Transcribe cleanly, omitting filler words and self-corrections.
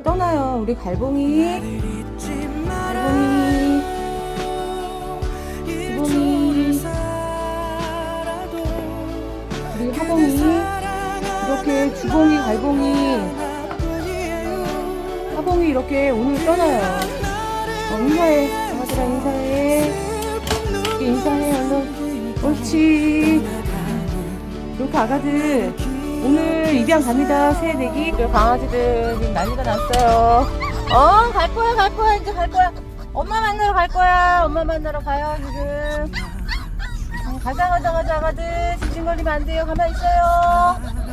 떠나요. 우리 갈봉이, 갈봉이, 주봉이, 우리 하봉이, 이렇게 주봉이, 갈봉이, 하봉이 이렇게 오늘 떠나요. 인사해. 강아지랑 인사해. 이렇게 인사해. 얼른. 옳지. 이렇게 아가들 오늘 입양 갑니다. 새내기. 강아지들 지금 난리가 났어요. 갈 거야, 갈 거야. 이제 갈 거야. 엄마 만나러 갈 거야. 엄마 만나러 가요, 지금. 가자, 아가들. 징징거리면 안 돼요. 가만히 있어요.